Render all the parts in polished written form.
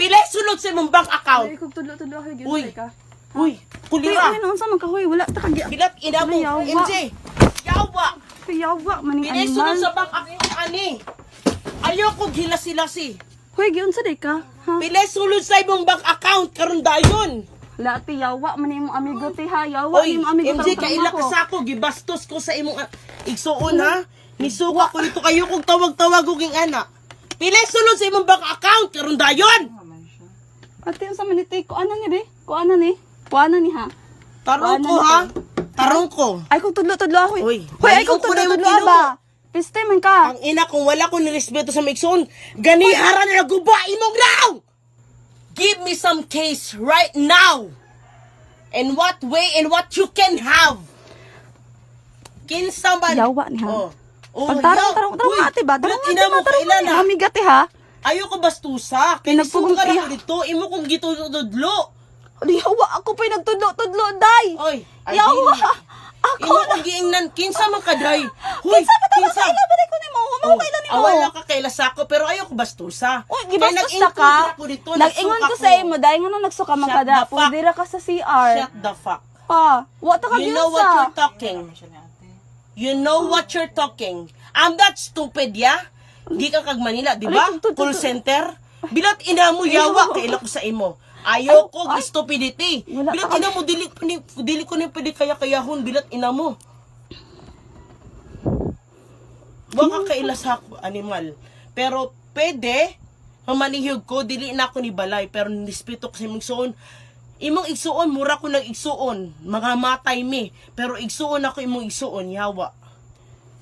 Pila sulod sa imong bank account. Ay, kung tudlo-tudlo ako, Uy. ka. Uy, Uy, kulira. ay, noon sa man ka, huy, wala ta kagya. Bilat ina mo, Yawa. MJ. Yawa. Piyawa, maning Pila sulod animal. sa bank account ani. Ayoko gilas-silasi. Huy, giyon sa di ka. Ha? Pila sulod sa imong bank account karon dayon. Wala, piyawa, maning mong amigo, ti ha. Yawa, Oy, yung amigo MJ, tarong kaila ako. ka sa ako, gibastos ko sa imong igsuon ha. Nisuka ko dito kayo kung tawag-tawag uging ana. Pila sulod sa imong bank account karon dayon. Ate, yung sa maniti, kuanan ni, be? Kuanan ni? Kuanan ni, ha? Tarong Wala ko na ha. to. Tarong ko. Ay, kung tudlo-tudlo ako. Uy, Huy, ay, kung maliw ko na yung tudlo-tudlo kinuha. ba? Piste man ka. Ang ina kung wala ko nirespeto sa migsoon, ganiharan na guba imong now. Give me some case right now. In what way and what you can have. Kinsa man. Yawa ni, ha? Oh. Oh, Pagtarong, Uy, ate ba? ba't Tarong ina mo ate ba? Tarong kailan, ha? amiga, ti, ha? Ayoko bastusa. Kaya Pinagpugong nagsuka na iya. ko dito. Imo kong gitududlo. Yawa, ako pa'y nagtudlo-tudlo, day. Oy. ay, Yawa. hindi. Ako Imo na. kong giingnan. Kinsa man kaday. Huy, Kinsa ba tayo kailan ba ko ni mo? Humaw kailan ni mo? Wala ka kailas ako, pero ayoko bastusa. Uy, Kaya gibastos nag-include na ka. ako dito, Nag-ingon nagsuka ko sa imo, dahil nga nung nagsuka man Shut kada. the fuck. Pudira ka sa CR. Shut the fuck. Pa, wata ka You know what sa. you're talking. You know what you're talking. I'm that stupid, yeah? Di ka kag Manila, di ba? Ay, Call center. Bilat ina mo yawa kaila ko sa imo. Ayoko Ay, stupidity. wala Bilat ka- ina mo dili ko ni pwede kaya-kayahon bilat ina mo. Wa ka kaila sa ako, animal. Pero pwede mamanihog ko dili na ako ni balay pero nispeto ko sa imong igsuon. Imong igsuon mura ko nang igsuon. Mga matay mi, pero igsuon ako imong igsuon yawa.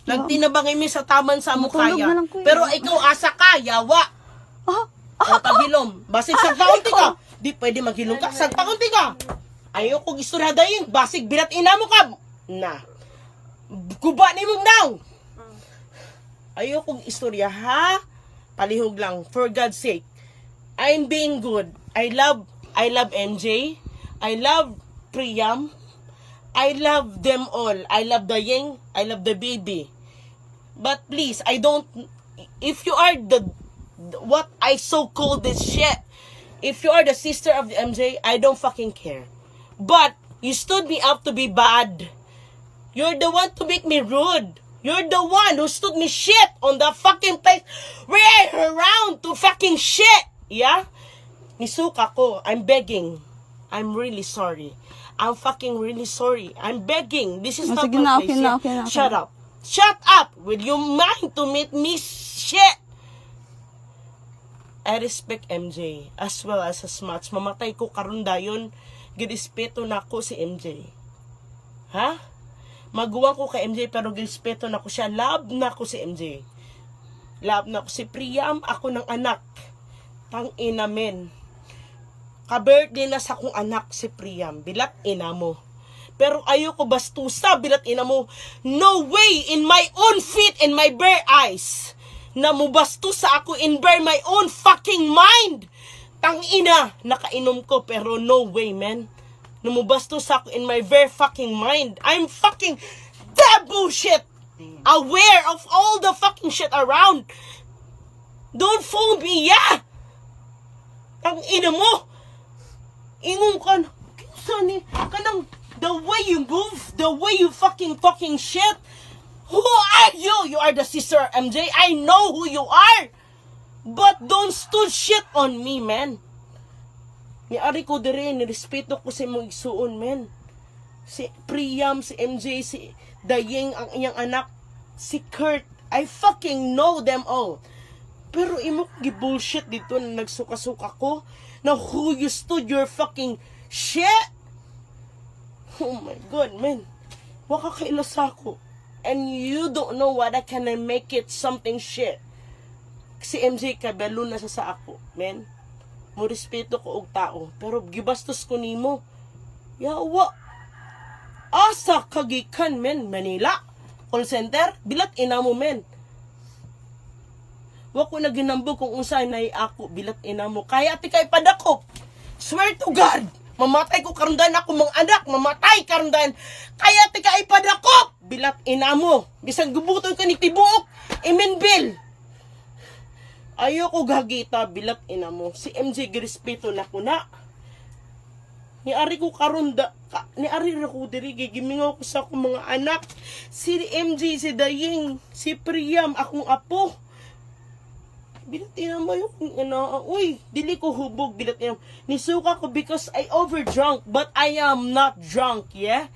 Nagtinabang mi sa taman sa amo Matulog kaya. na lang ko, eh. Pero ikaw asa ka, yawa. Ah, O paghilom. Basig sa kaunti ka. Di pwede maghilom ka. Sa kaunti ka. Ayoko istorya dayon. Basig bilat ina mo ka. Na. Kuba ni mong daw. Ayoko istorya ha. Palihog lang. For God's sake. I'm being good. I love MJ. I love Priam. I love them all. I love the Ying. I love the baby. But please, I don't. If you are what I so call this shit. If you are the sister of the MJ, I don't fucking care. But you stood me up to be bad. You're the one to make me rude. You're the one who stood me shit on the fucking place where I around to fucking shit. Yeah? Nisuka ko. I'm begging. I'm really sorry. I'm fucking really sorry. I'm begging. This is Oh, not sige my na, place. okay na, yeah? okay na, okay Shut na. up. Shut up. Will you mind to make me shit? I respect MJ as well as much. Mamatay ko karon dayon. Girespeto na ko si MJ. Ha? Maguwang ko kay MJ pero girespeto na ko siya. Love na ko si MJ. Love na ko si Priam. Ako ng anak. Tang ina men. Ka-birthday na sa kong anak si Priam. Bilat ina mo. Pero ayoko bastusa. Bilat ina mo. No way in my own feet and my bare eyes na mubasto sa ako in bare my own fucking mind. Tangina, nakainom ko pero no way, man. Numubasto sa ako in my very fucking mind. I'm fucking that bullshit. Aware of all the fucking shit around. Don't fool me, yeah. Tangina mo. Ingon ka na. Kinsa ni? Kanang the way you move, the way you fucking shit. Who are you? You are the sister of MJ. I know who you are. But don't stood shit on me, man. Niari ko dire, nirespeto ko sa mong igsuon, man. Si Priam, si MJ, si Dayeng, ang iyang anak, si Kurt. I fucking know them all. Pero imo gi-bullshit dito na nagsuka-suka ko na who you stood your fucking shit. Oh my God, man. Waka kailas ako. And you don't know what I can make it something shit. Si MJ kabalo na sa ako, men. Mo respeto ko og tao, pero gibastos ko nimo. Yawa. Asa kagikan, men, Manila. Call center, bilat ina mo, men. Wa ko na ginambog kung unsay nay ako, bilat ina mo. Kaya ti kay padakop. Swear to God. Mamatay ko karundan ako mga anak, mamatay karundan. Kaya ti kay padakop. Bilat ina mo. Bisag gubuton ka ni tibuok. Imen Bill. Ayoko gagita bilat ina mo. Si MJ girespeto na ko na. Niari ko karon niari ra ko diri gimingaw ko sa akong mga anak. Si MJ, si Daying, si Priam, akong apo. Bilat ina mo yung uy, dili ko hubog bilat ina. Nisuka ko because I overdrunk, but I am not drunk, yeah?